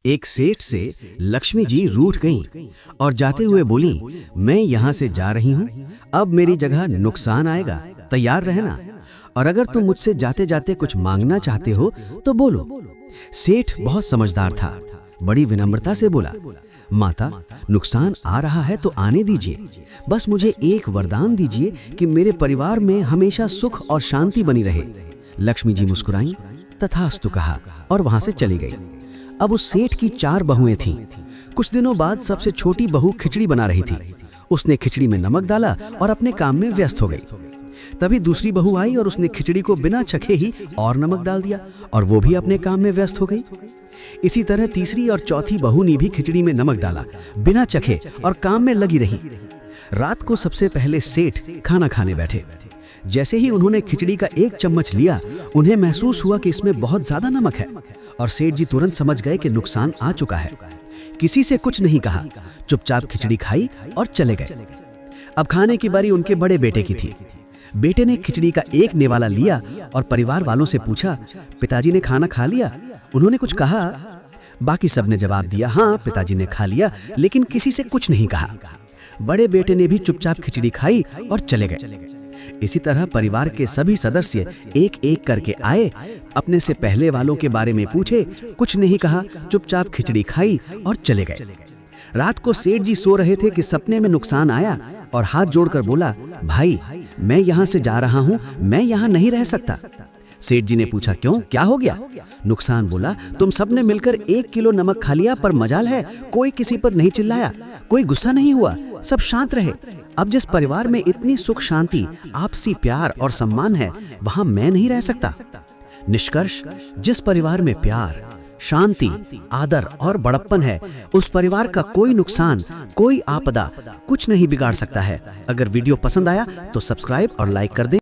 एक सेठ से लक्ष्मी जी रूठ गईं और जाते हुए बोली, मैं यहाँ से जा रही हूँ, अब मेरी जगह नुकसान आएगा, तैयार रहना। और अगर तुम मुझसे जाते जाते कुछ मांगना चाहते हो तो बोलो। सेठ बहुत समझदार था, बड़ी विनम्रता से बोला, माता, नुकसान आ रहा है तो आने दीजिए, बस मुझे एक वरदान दीजिए कि मेरे परिवार में हमेशा सुख और शांति बनी रहे। लक्ष्मी जी मुस्कुराईं, तथास्तु कहा और वहां से चली गई। अब उस सेठ की 4 बहुएं थीं। कुछ दिनों बाद सबसे छोटी बहू खिचड़ी बना रही थी। उसने खिचड़ी में नमक डाला और अपने काम में व्यस्त हो गई। तभी दूसरी बहू आई और उसने खिचड़ी को बिना चखे ही और नमक डाल दिया और वो भी अपने काम में व्यस्त हो गई। इसी तरह तीसरी और चौथी बहू ने भी खिचड़ी में नमक डाला, बिना चखे, और काम में लगी रही। रात को सबसे पहले सेठ खाना खाने बैठे। जैसे ही उन्होंने खिचड़ी का एक चम्मच लिया, उन्हें महसूस हुआ कि इसमें बहुत ज्यादा नमक है और सेठ जी तुरंत समझ गए कि नुकसान आ चुका है। किसी से कुछ नहीं कहा, चुपचाप खिचड़ी खाई और चले गए। अब खाने की बारी उनके बड़े बेटे की थी। बेटे ने खिचड़ी का एक निवाला लिया और परिवार वालों से पूछा, पिताजी ने खाना खा लिया? उन्होंने कुछ कहा? बाकी सबने जवाब दिया, हाँ पिताजी ने खा लिया, लेकिन किसी से कुछ नहीं कहा। बड़े बेटे ने भी चुपचाप खिचड़ी खाई और चले गए। इसी तरह परिवार के सभी सदस्य एक एक करके आए, अपने से पहले वालों के बारे में पूछे, कुछ नहीं कहा, चुपचाप खिचड़ी खाई और चले गए। रात को सेठ जी सो रहे थे कि सपने में नुकसान आया और हाथ जोड़कर बोला, भाई, मैं यहाँ से जा रहा हूँ, मैं यहाँ नहीं रह सकता। सेठ जी ने पूछा, क्यों, क्या हो गया? नुकसान बोला, तुम सबने मिलकर 1 किलो नमक खा लिया, पर मजाल है कोई किसी पर नहीं चिल्लाया, कोई गुस्सा नहीं हुआ, सब शांत रहे। अब जिस परिवार में इतनी सुख शांति, आपसी प्यार और सम्मान है, वहां मैं नहीं रह सकता। निष्कर्ष, जिस परिवार में प्यार, शांति, आदर और बड़प्पन है, उस परिवार का कोई नुकसान, कोई आपदा कुछ नहीं बिगाड़ सकता है। अगर वीडियो पसंद आया तो सब्सक्राइब और लाइक कर दें।